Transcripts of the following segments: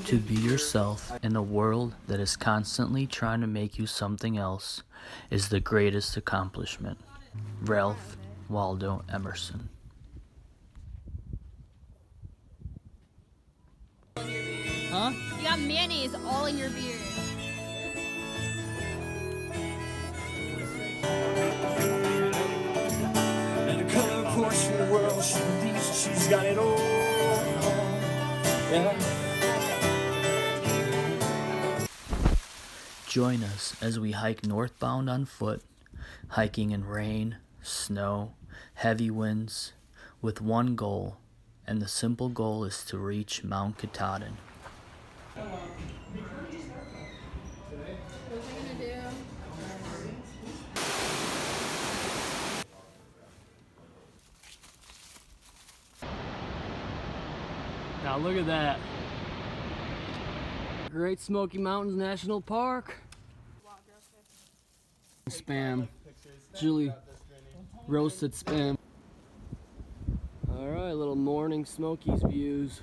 To be yourself in a world that is constantly trying to make you something else is the greatest accomplishment. Ralph Waldo Emerson. Huh? You got mayonnaise all in your beard. And the color course in the world, she believes she's got it all. Yeah. Join us as we hike northbound on foot, hiking in rain, snow, heavy winds, with one goal, and the simple goal is to reach Mount Katahdin. Now look at that. Great Smoky Mountains National Park. Spam. Julie roasted spam. Alright, little morning Smokies views.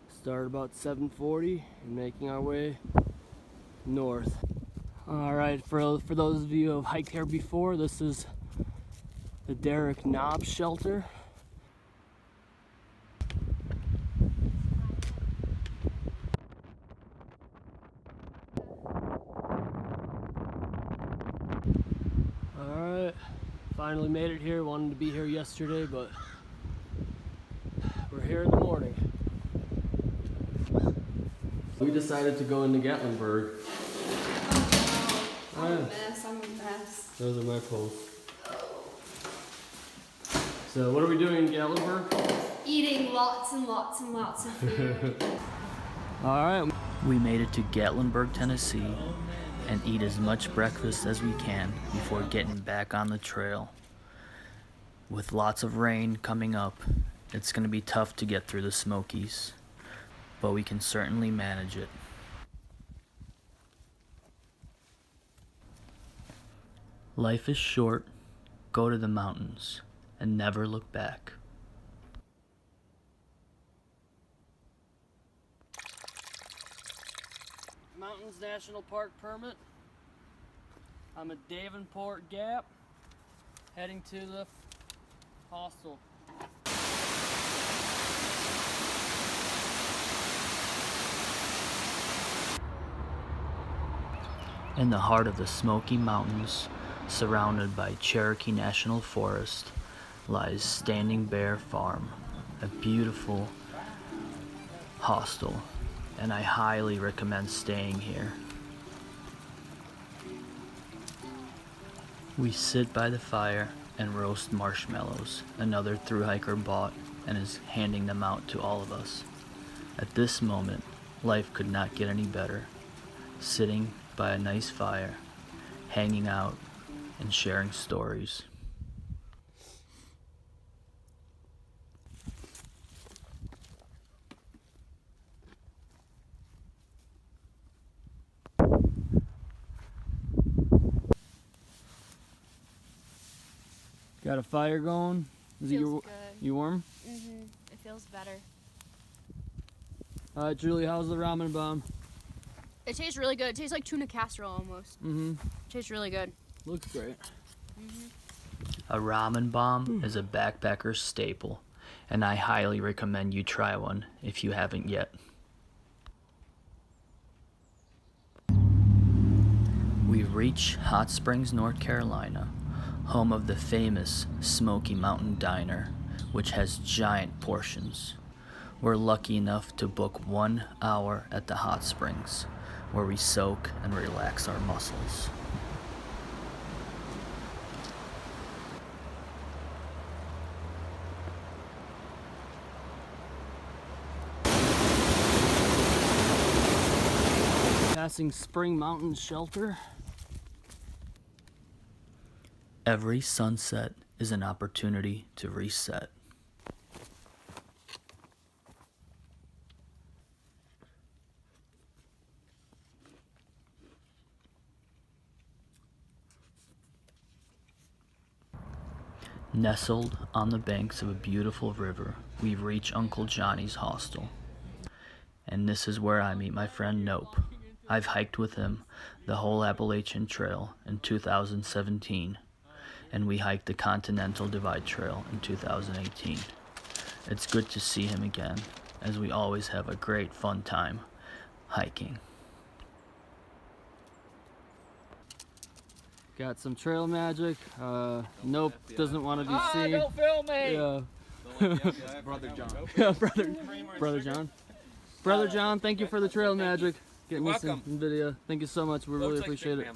Start about 7:40 and making our way north. Alright, for those of you who have hiked here before, this is the Derrick Knob Shelter. Alright, finally made it here. Wanted to be here yesterday, but we're here in the morning. We decided to go into Gatlinburg. I'm a mess. Those are my posts. So what are we doing in Gatlinburg? Eating lots and lots and lots of food. Alright. We made it to Gatlinburg, Tennessee, and eat as much breakfast as we can before getting back on the trail. With lots of rain coming up, it's going to be tough to get through the Smokies, but we can certainly manage it. Life is short. Go to the mountains and never look back. Mountains National Park permit. I'm at Davenport Gap, heading to the Hostel. In the heart of the Smoky Mountains, surrounded by Cherokee National Forest, lies Standing Bear Farm, a beautiful hostel, and I highly recommend staying here. We sit by the fire and roast marshmallows another thru hiker bought and is handing them out to all of us. At this moment, life could not get any better. Sitting by a nice fire, hanging out, and sharing stories. Got a fire going? Is it Feels good. you warm? It feels better. Alright, Julie, how's the ramen bomb? It tastes really good. It tastes like tuna casserole almost. Tastes really good. Looks great. A ramen bomb is a backpacker's staple, and I highly recommend you try one if you haven't yet. We reach Hot Springs, North Carolina, home of the famous Smoky Mountain Diner, which has giant portions. We're lucky enough to book 1 hour at the hot springs, where we soak and relax our muscles. Passing Spring Mountain Shelter. Every sunset is an opportunity to reset. Nestled on the banks of a beautiful river, we reach Uncle Johnny's hostel. And this is where I meet my friend Nope. I've hiked with him the whole Appalachian Trail in 2017, and we hiked the Continental Divide Trail in 2018. It's good to see him again, as we always have a great fun time hiking. Got some trail magic. Nope, doesn't want to be seen. Don't film me! Yeah. Brother John. Yeah, brother John. Brother John, thank you for the trail magic. Getting me some video. Thank you so much. We really appreciate it.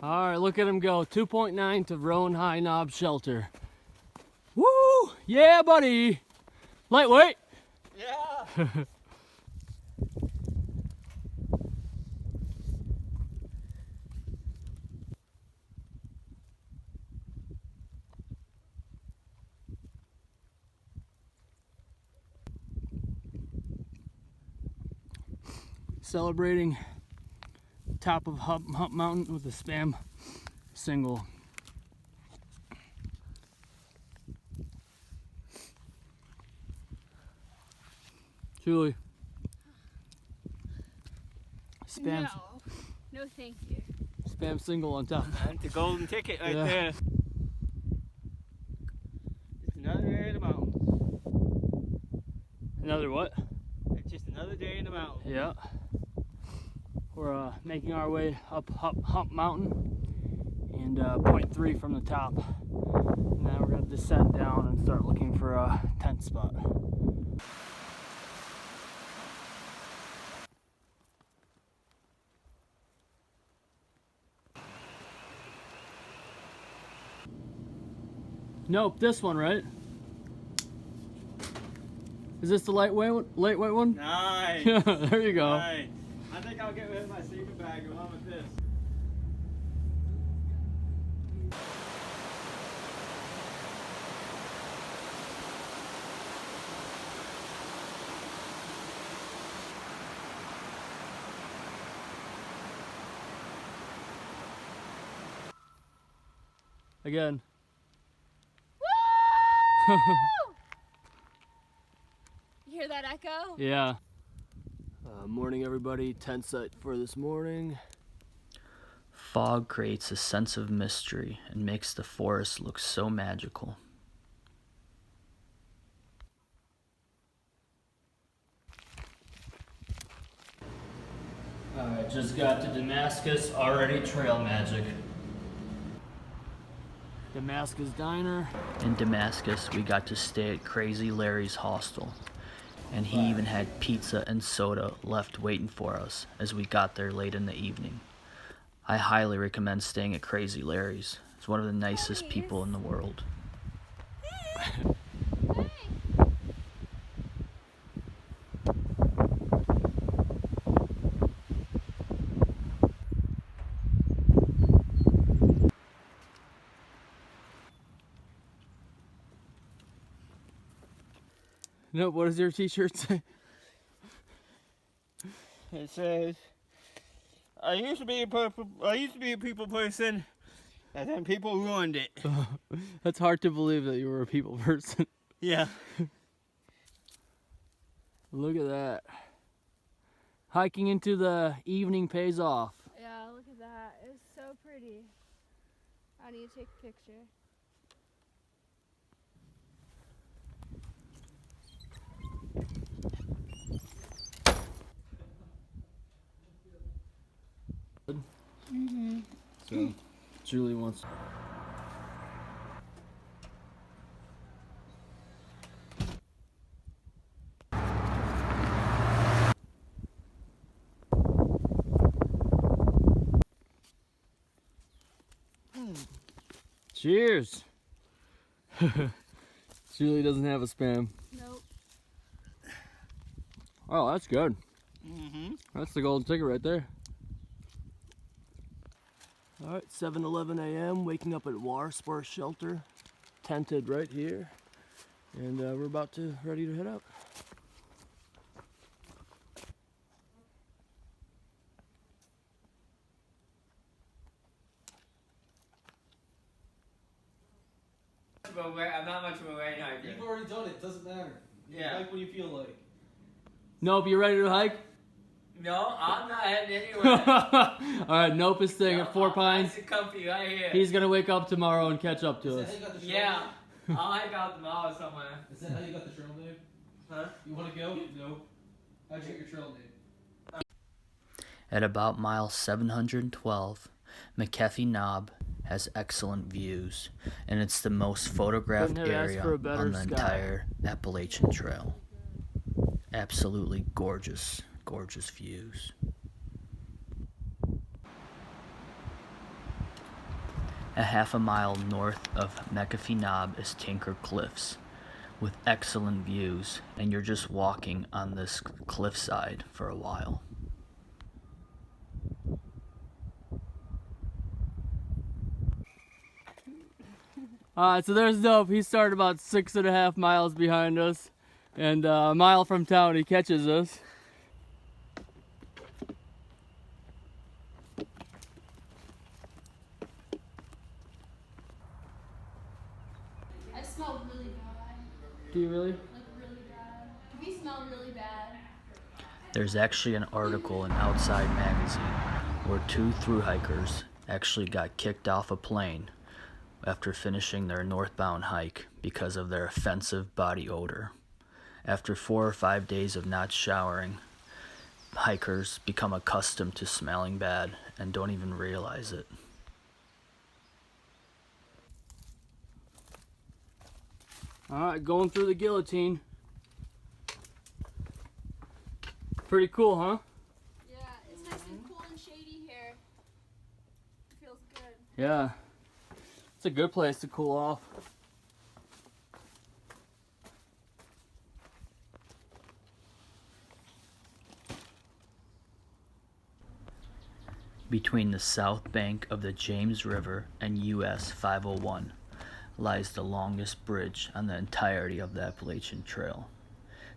All right, look at him go. 2.9 to Roan High Knob Shelter. Woo! Yeah, buddy. Lightweight. Yeah! Celebrating top of Hump Mountain with a spam single. Julie. Spam. No. No, thank you. Spam single on top. That's the golden ticket right Yeah. there. Just another day in the mountains. Another what? It's just another day in the mountains. Yeah. We're making our way up Hump Mountain and 0.3 from the top. Now we're gonna descend down and start looking for a tent spot. Nope, this one, right? Is this the lightweight one? Nice! There you go. Nice. I think I'll get rid of my sleeping bag along with this. Again. You hear that echo? Yeah. Morning, everybody. Tent site for this morning. Fog creates a sense of mystery and makes the forest look so magical. Alright, just got to Damascus, already trail magic. Damascus Diner. In Damascus, we got to stay at Crazy Larry's hostel, and he even had pizza and soda left waiting for us as we got there late in the evening. I highly recommend staying at Crazy Larry's. It's one of the nicest people in the world. Nope, what does your t-shirt say? It says, I used to be a people person, and then people ruined it. That's hard to believe that you were a people person. Yeah. Look at that. Hiking into the evening pays off. Yeah, look at that. It's so pretty. I need to take a picture. So, Julie wants. Cheers. Julie doesn't have a spam. Nope. Oh, that's good. Mm-hmm. That's the golden ticket right there. All right, 7:11 a.m. Waking up at Warspur Shelter, tented right here, and we're ready to head out. of a rain hiker. You've already done it. Doesn't matter. You hike when you feel like. Nope, you ready to hike? No, I'm not heading anywhere. All right, Nope is staying at Four Pines. Nice and comfy right here. He's gonna wake up tomorrow and catch up to us. Yeah, I'll hike out tomorrow somewhere. Is that how you got the trail name? Huh? You want to go? No. How'd you get your trail name? At about mile 712, Mcafee Knob has excellent views, and it's the most photographed Couldn't have asked area for a better on the sky. entire Appalachian Trail. Absolutely gorgeous, gorgeous views. A half a mile north of Mcafee Knob is Tinker Cliffs, with excellent views, and you're just walking on this cliffside for a while. Alright, so there's Nope. He started about 6.5 miles behind us, and a mile from town he catches us. I smell really bad. Do you really? Like really bad. We smell really bad. There's actually an article in Outside Magazine where 2 thru hikers actually got kicked off a plane after finishing their northbound hike because of their offensive body odor. After 4 or 5 days of not showering, hikers become accustomed to smelling bad and don't even realize it. Alright, going through the guillotine. Pretty cool, huh? Yeah, it's nice and cool and shady here. It feels good. Yeah. It's a good place to cool off. Between the south bank of the James River and US 501 lies the longest bridge on the entirety of the Appalachian Trail.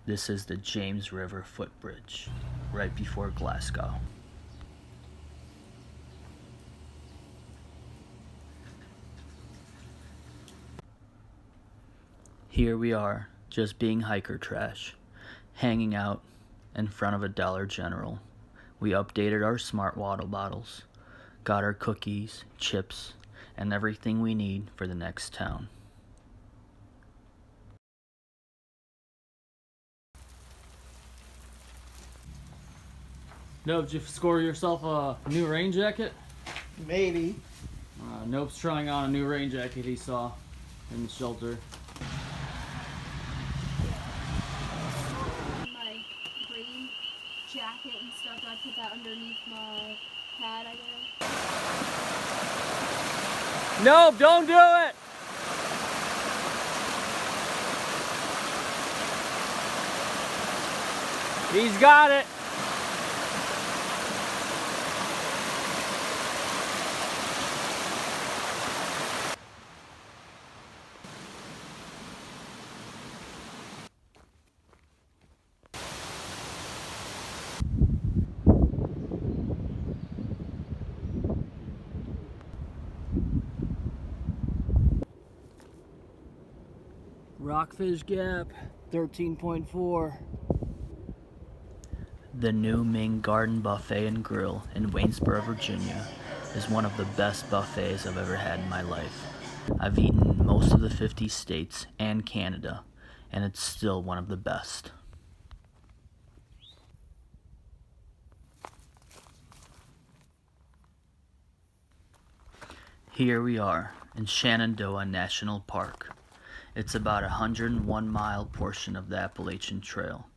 This is the James River Footbridge, right before Glasgow. Here we are, just being hiker trash, hanging out in front of a Dollar General. We updated our smart water bottles, got our cookies, chips, and everything we need for the next town. Nope, did you score yourself a new rain jacket? Maybe. Nope's trying on a new rain jacket he saw in the shelter. My green jacket and stuff, I put that underneath my pad, I guess. Nope, don't do it! He's got it! Rockfish Gap, 13.4. The new Maine Garden Buffet and Grill in Waynesboro, Virginia is one of the best buffets I've ever had in my life. I've eaten most of the 50 states and Canada, and it's still one of the best. Here we are in Shenandoah National Park. It's about a 101-mile portion of the Appalachian Trail,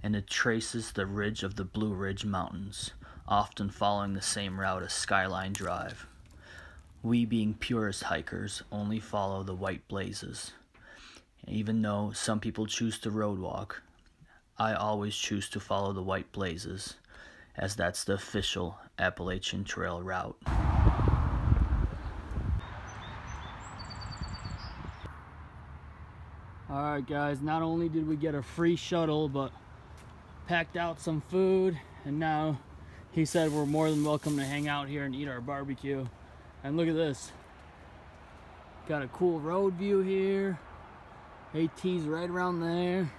and it traces the ridge of the Blue Ridge Mountains, often following the same route as Skyline Drive. We, being purist hikers, only follow the White Blazes. Even though some people choose to road walk, I always choose to follow the White Blazes, as that's the official Appalachian Trail route. Alright guys, not only did we get a free shuttle, but packed out some food, and now he said we're more than welcome to hang out here and eat our barbecue. And look at this. Got a cool road view here. AT's right around there.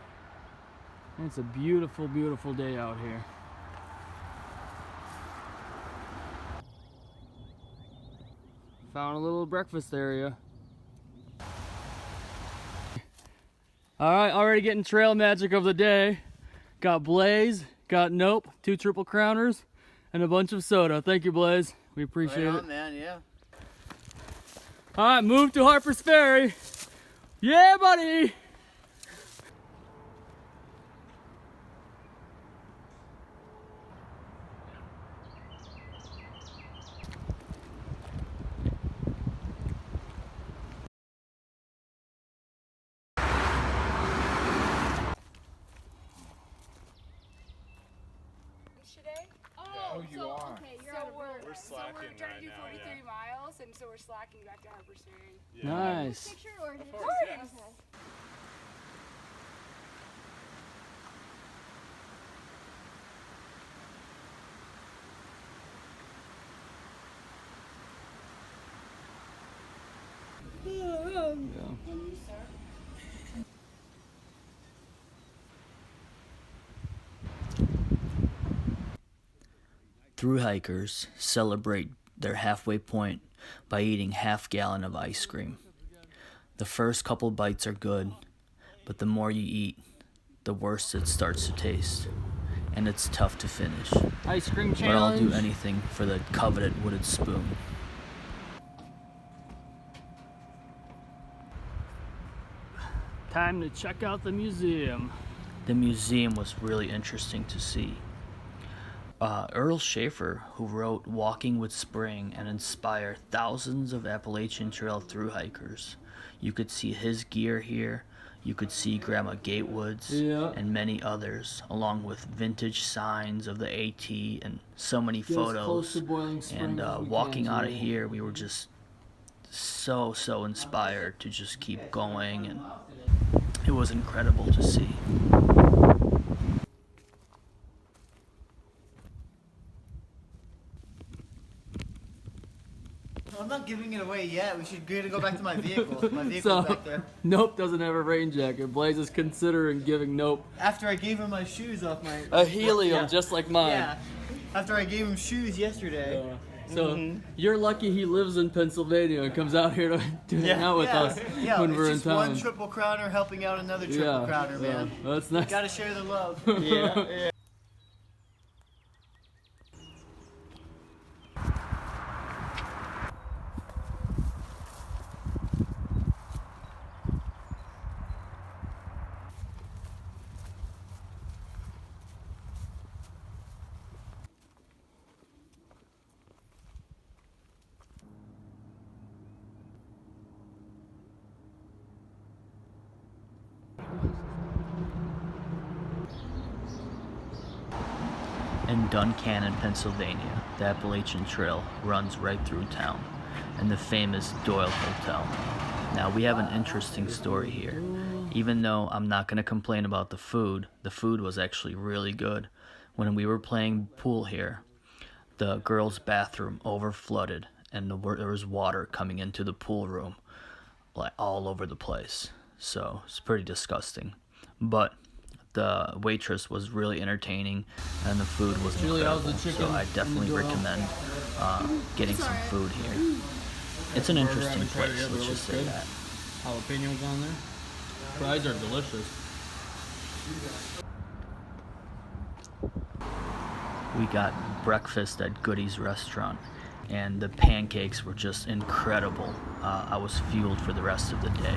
And it's a beautiful, beautiful day out here. Found a little breakfast area. All right, already getting trail magic of the day. Got Blaze, got Nope, 2 triple crowners, and a bunch of soda. Thank you, Blaze. We appreciate Right on, it. man, yeah. All right, move to Harpers Ferry. Yeah, buddy. Today? Oh, you so, are. Okay, you're So out of work. we're slacking trying to do right now, 43 miles, and so we're slacking back to Harpers Ferry. Yeah. Nice. Picture or Of just- course, yes. Okay. Thru hikers celebrate their halfway point by eating half-gallon of ice cream. The first couple bites are good, but the more you eat, the worse it starts to taste, and it's tough to finish. Ice cream But I'll challenge. do anything for the coveted wooden spoon. Time to check out the museum. The museum was really interesting to see. Earl Schaefer, who wrote Walking with Spring and inspired thousands of Appalachian Trail thru hikers. You could see his gear here. You could see Grandma Gatewood's Yeah. and many others, along with vintage signs of the AT and so many Get as close photos. to Boiling Spring And as we walking can out of today. here, we were just so inspired to just keep going, and it was incredible to see. I'm not giving it away yet. We should go back to my vehicle. My vehicle's So, back there. Nope doesn't have a rain jacket. Blaze is considering giving Nope After I gave him my shoes off my... a helium Yeah. just like mine. Yeah. After I gave him shoes yesterday. So you're lucky he lives in Pennsylvania and comes out here to hang out with us Yeah, when it's we're in just town. one triple crowner helping out another triple crowner, man. That's nice. Gotta share the love. Yeah. In Duncannon, Pennsylvania, the Appalachian Trail runs right through town, and the famous Doyle Hotel. Now, we have an interesting story here. Even though I'm not going to complain about the food was actually really good. When we were playing pool here, the girls' bathroom overflooded, and there was water coming into the pool room, like all over the place. So it's pretty disgusting. But the waitress was really entertaining, and the food was Julie, how's incredible. the chicken So I in the definitely Doyle? recommend getting some food here. It's an interesting place, let's just say that. Jalapenos on there. Fries are delicious. We got breakfast at Goody's restaurant, and the pancakes were just incredible. I was fueled for the rest of the day.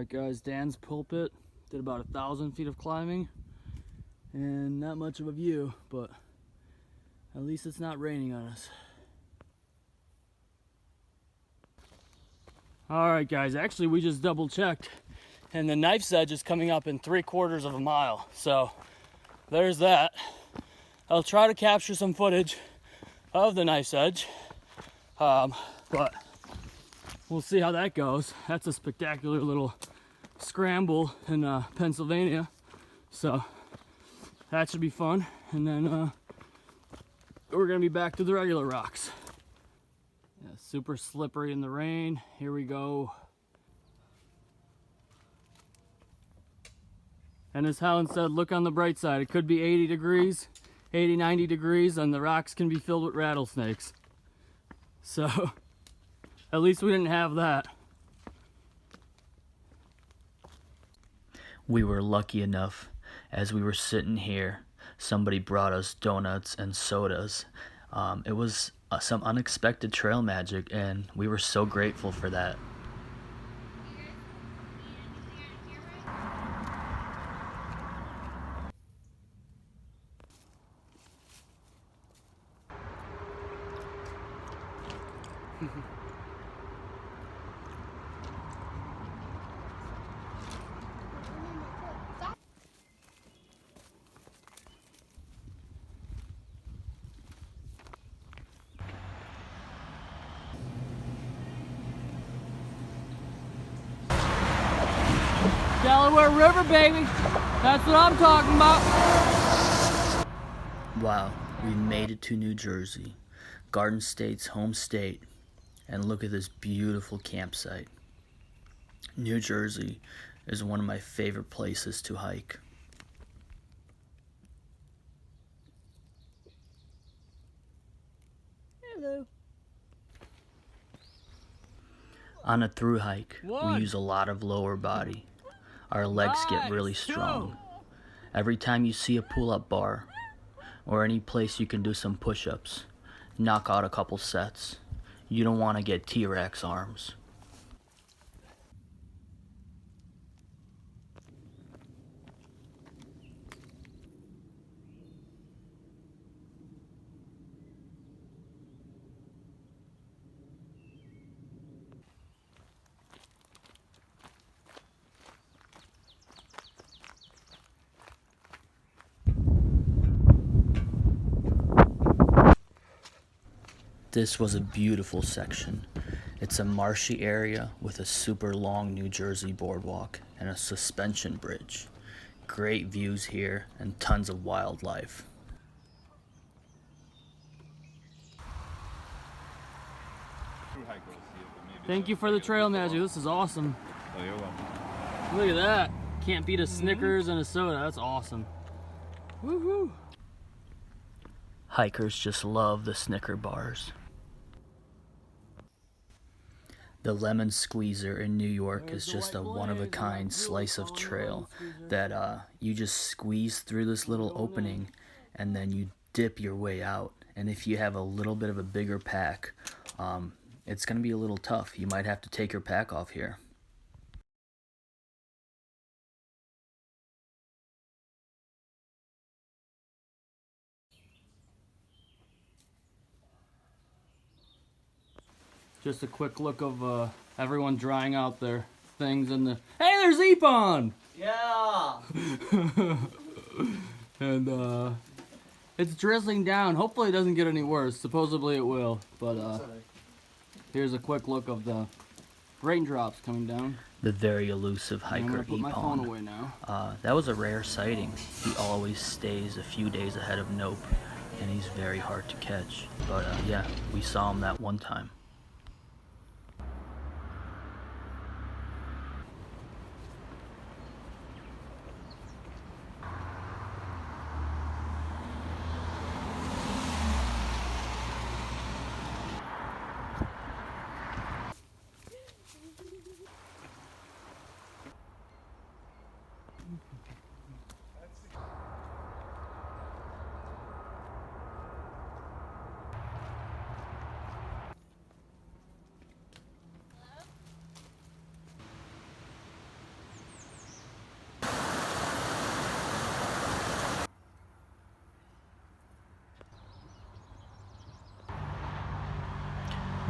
Alright guys, Dan's pulpit. Did about 1,000 feet of climbing. And not much of a view, but at least it's not raining on us. Alright guys, actually we just double checked. And the knife's edge is coming up in 3/4 of a mile. So there's that. I'll try to capture some footage of the knife's edge. But we'll see how that goes. That's a spectacular little scramble in Pennsylvania. So that should be fun. And then we're gonna be back to the regular rocks. Yeah, super slippery in the rain. Here we go. And as Helen said, look on the bright side. It could be 80 degrees, 80, 90 degrees, and the rocks can be filled with rattlesnakes. So, at least we didn't have that. We were lucky enough, as we were sitting here, somebody brought us donuts and sodas. It was some unexpected trail magic, and we were so grateful for that. Delaware River, baby. That's what I'm talking about. Wow, we made it to New Jersey, Garden State's home state, and look at this beautiful campsite. New Jersey is one of my favorite places to hike. Hello. On a through hike, we use a lot of lower body. Our legs get really strong. Every time you see a pull-up bar, or any place you can do some push-ups, knock out a couple sets. You don't want to get T-Rex arms. This was a beautiful section. It's a marshy area with a super long New Jersey boardwalk and a suspension bridge. Great views here and tons of wildlife. Thank you for the trail magic. This is awesome. Oh, you're welcome. Look at that. Can't beat a Snickers and a soda. That's awesome. Woohoo. Hikers just love the Snicker bars. The lemon squeezer in New York is just a one-of-a-kind slice of trail that you just squeeze through this little opening and then you dip your way out. And if you have a little bit of a bigger pack, it's going to be a little tough. You might have to take your pack off here. Just a quick look of everyone drying out their things in the... Hey, there's Epon! Yeah! And it's drizzling down. Hopefully it doesn't get any worse. Supposedly it will. But here's a quick look of the raindrops coming down. The very elusive I'm hiker gonna put my phone Epon. away now. That was a rare sighting. He always stays a few days ahead of Nope, and he's very hard to catch. But yeah, we saw him that one time.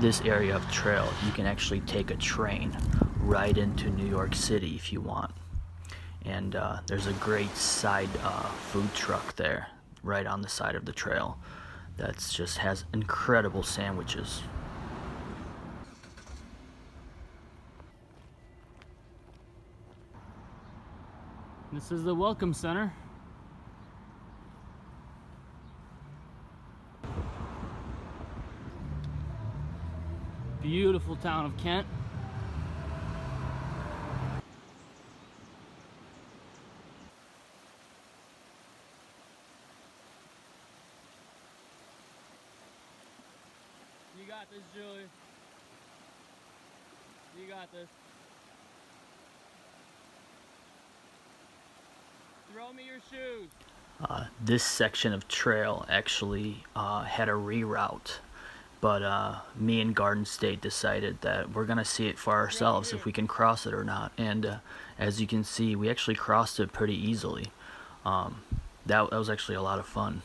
this area of trail, you can actually take a train right into New York City if you want. And there's a great side food truck there right on the side of the trail that's just has incredible sandwiches. This is the Welcome Center. Beautiful town of Kent. You got this, Julie. You got this. Throw me your shoes. This section of trail actually had a reroute, but me and Gardenstate decided that we're gonna see it for ourselves if we can cross it or not. And as you can see, we actually crossed it pretty easily. That was actually a lot of fun.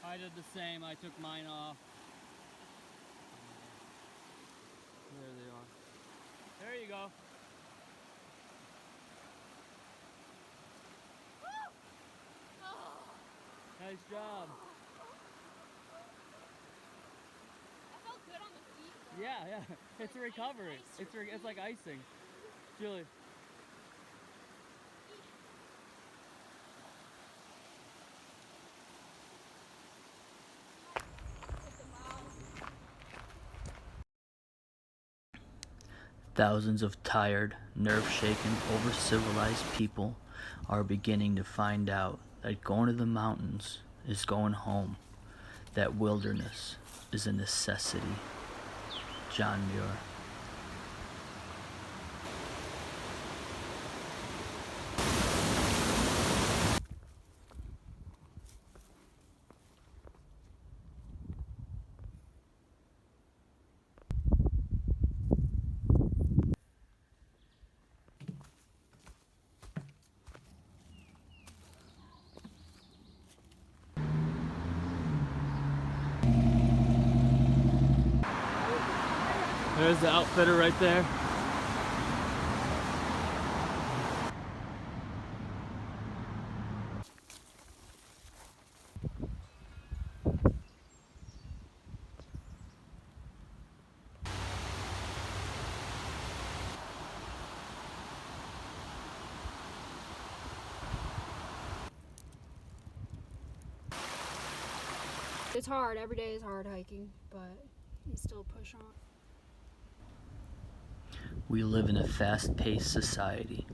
I did the same. I took mine off. There they are. There you go. Nice job. That felt good on the feet. Yeah. It's a recovery. It's like icing. Julie. Thousands of tired, nerve-shaken, over-civilized people are beginning to find out that going to the mountains is going home, that wilderness is a necessity. John Muir. There's the outfitter right there. It's hard. Every day is hard hiking, but you still push on. We live in a fast-paced society.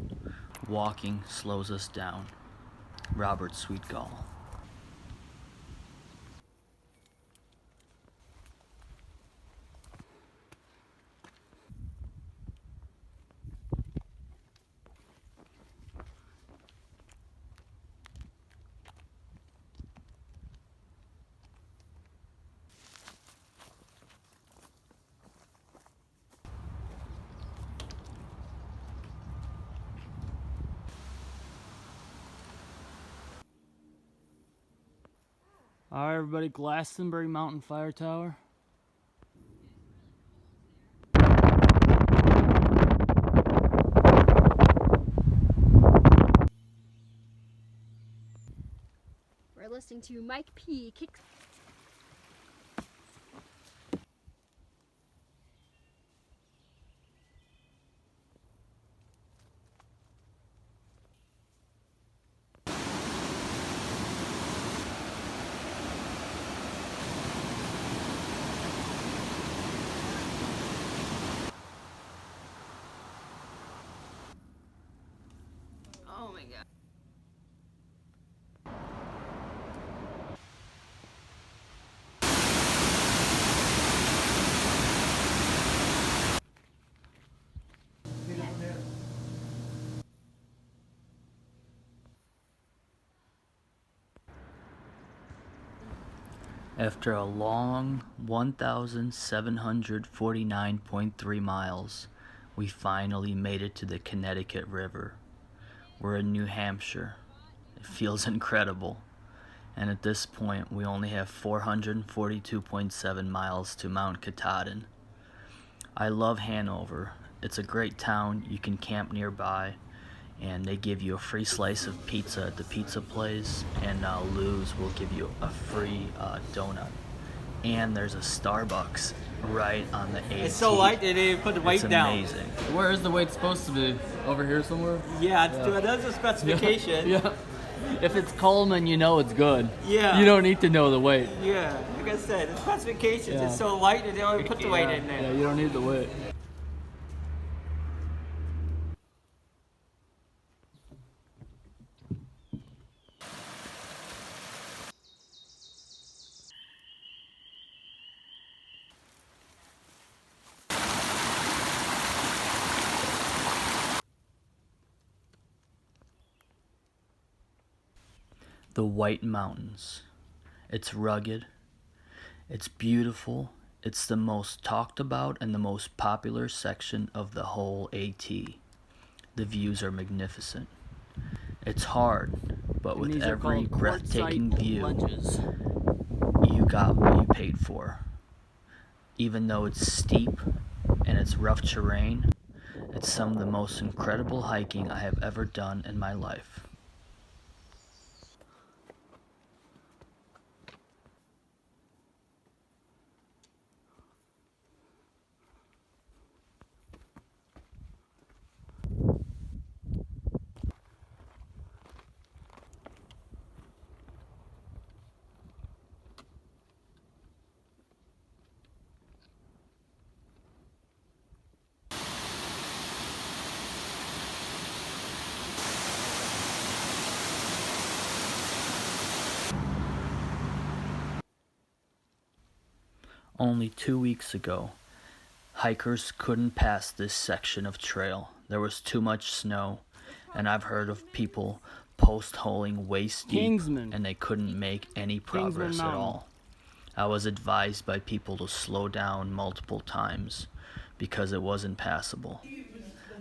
Walking slows us down. Robert Sweetgall. All right, everybody, Glastonbury Mountain Fire Tower. We're listening to Mike P. Kick. Oh my god. After a long 1,749.3 miles, we finally made it to the Connecticut River. We're in New Hampshire. It feels incredible. And at this point, we only have 442.7 miles to Mount Katahdin. I love Hanover. It's a great town. You can camp nearby, and they give you a free slice of pizza at the pizza place, and Lou's will give you a free donut. And there's a Starbucks right on the AT. It's so light they didn't put the weight down. It's amazing. Where is the weight supposed to be? Over here somewhere? Yeah, that's a specification. Yeah. If it's Coleman, you know it's good. Yeah. You don't need to know the weight. Yeah, like I said, the specifications Yeah. is so light that they don't even put the weight in there. Yeah, you don't need the weight. The White Mountains. It's rugged. It's beautiful. It's the most talked about and the most popular section of the whole AT. The views are magnificent. It's hard, but And with these are every called breathtaking quartzite view, ledges. you got what you paid for. Even though it's steep and it's rough terrain, it's some of the most incredible hiking I have ever done in my life. Only 2 weeks ago, hikers couldn't pass this section of trail. There was too much snow, and I've heard of people post-holing waist deep, Kingsman. and they couldn't make any progress at Mountain. all. I was advised by people to slow down multiple times because it wasn't passable.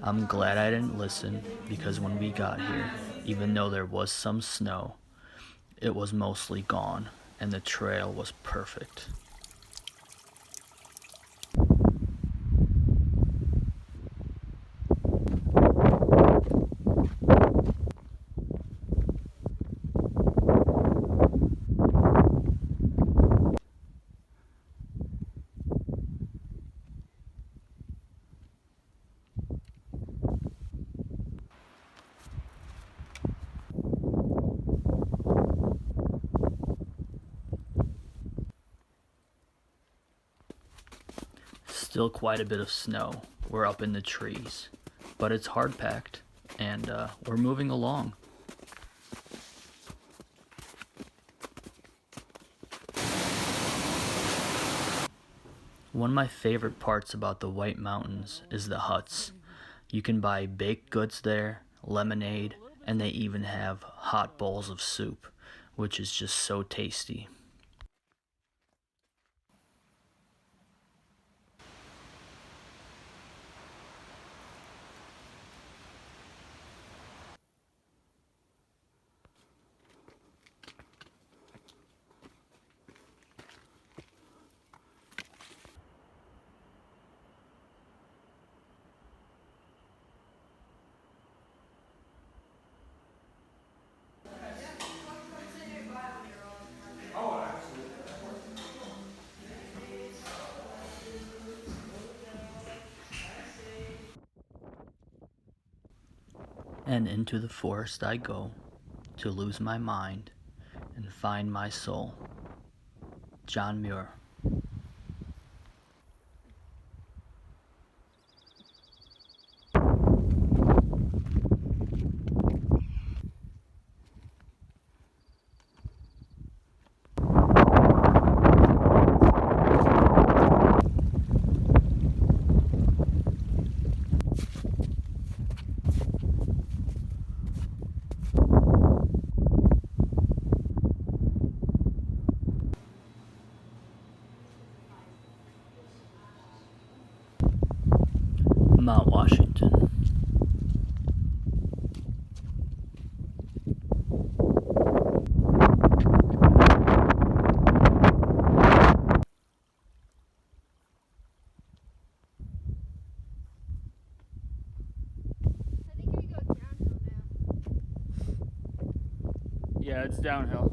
I'm glad I didn't listen, because when we got here, even though there was some snow, it was mostly gone, and the trail was perfect. Still quite a bit of snow. We're up in the trees, but it's hard packed, and we're moving along. One of my favorite parts about the White Mountains is the huts. You can buy baked goods there, lemonade, and they even have hot bowls of soup, which is just so tasty. And into the forest I go, to lose my mind and find my soul. John Muir. Mount Washington. Yeah, it's downhill.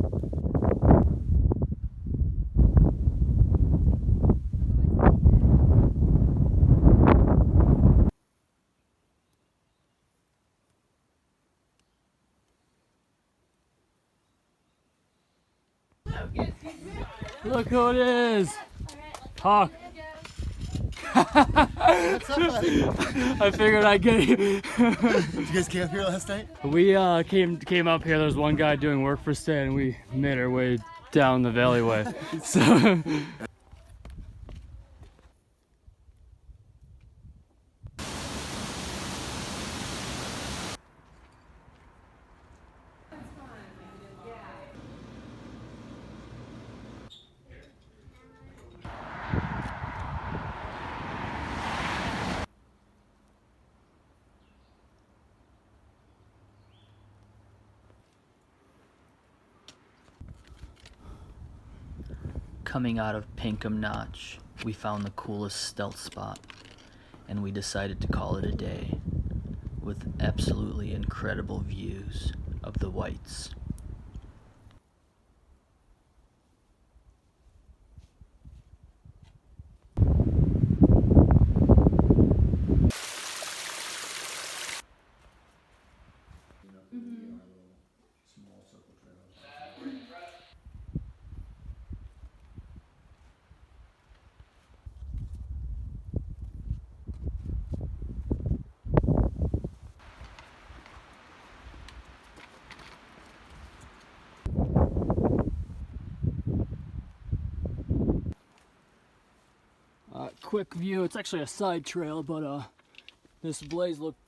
Look who it is! Hawk. I figured I'd get you. Did you guys camp here last night? We came up here. There was one guy doing work for Stan, and we made our way down the valleyway. So. Coming out of Pinkham Notch, we found the coolest stealth spot, and we decided to call it a day, with absolutely incredible views of the Whites. Quick view. It's actually a side trail, but this blaze looked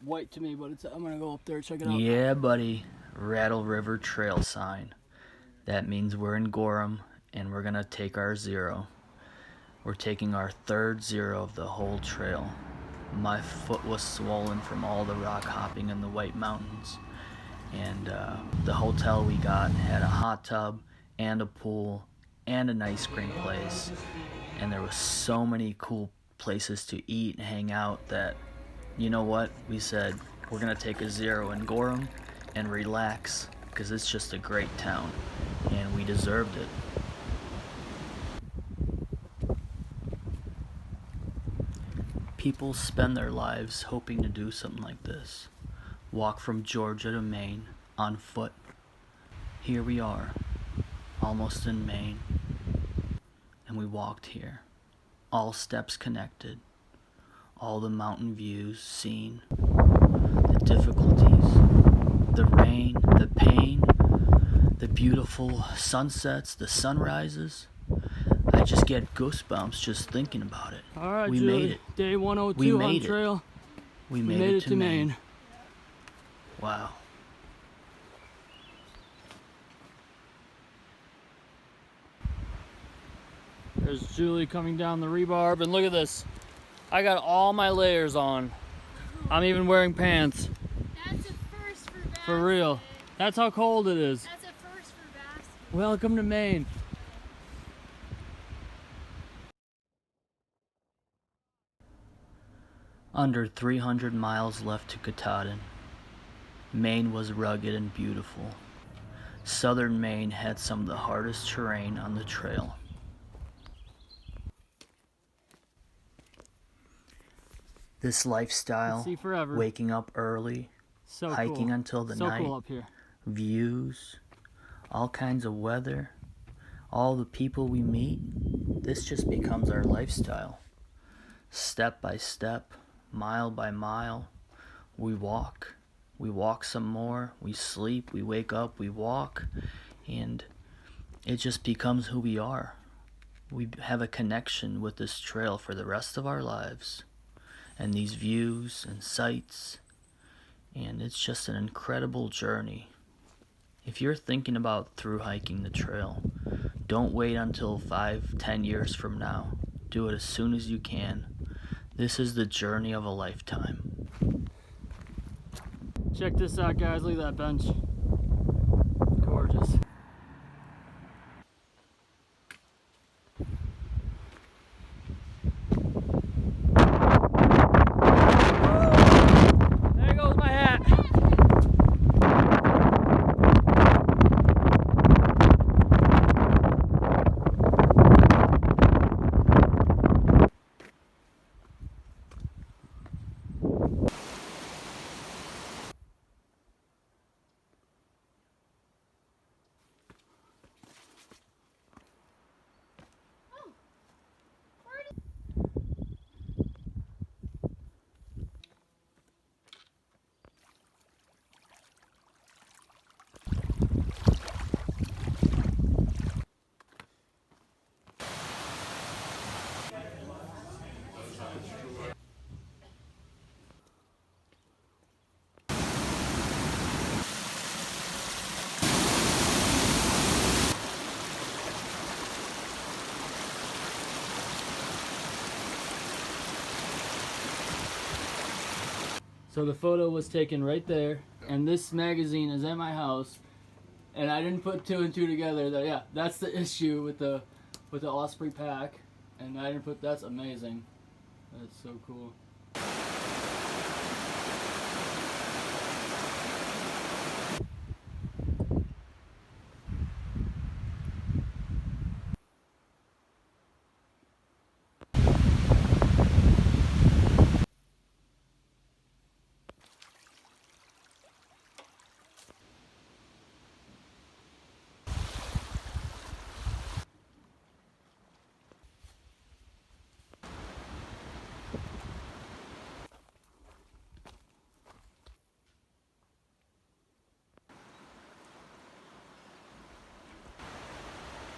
white to me. But I'm gonna go up there and check it out. Yeah, buddy. Rattle River Trail sign. That means we're in Gorham, and we're gonna take our zero. We're taking our third zero of the whole trail. My foot was swollen from all the rock hopping in the White Mountains. And the hotel we got had a hot tub and a pool and an ice cream place. And there was so many cool places to eat and hang out that, you know what, we said we're gonna take a zero in Gorham and relax, because it's just a great town, and we deserved it. People spend their lives hoping to do something like this. Walk from Georgia to Maine on foot. Here we are, almost in Maine. And we walked here, all steps connected, all the mountain views seen, the difficulties, the rain, the pain, the beautiful sunsets, the sunrises. I just get goosebumps just thinking about it. All right, we Julie, made it. Day 102 We on made it. trail. We made it to Maine. Wow. There's Julie coming down the rebarb, and look at this. I got all my layers on. I'm even wearing pants. That's a first for Basket. For real. That's how cold it is. That's a first for Basket. Welcome to Maine. Under 300 miles left to Katahdin. Maine was rugged and beautiful. Southern Maine had some of the hardest terrain on the trail. This lifestyle, See forever. waking up early, So hiking cool. until the So night, cool up here. views, all kinds of weather, all the people we meet, this just becomes our lifestyle. Step by step, mile by mile, we walk some more, we sleep, we wake up, we walk, and it just becomes who we are. We have a connection with this trail for the rest of our lives, and these views and sights, and it's just an incredible journey. If you're thinking about through hiking the trail, don't wait until 5-10 years from now. Do it as soon as you can. This is the journey of a lifetime. Check this out, guys. Look at that bench. Gorgeous. There goes my hat. So the photo was taken right there, and this magazine is at my house, and I didn't put 2 and 2 together. That yeah, that's the issue with the Osprey pack, and I didn't put. That's amazing. That's so cool.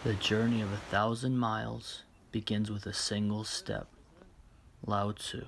The journey of 1,000 miles begins with a single step. Lao Tzu.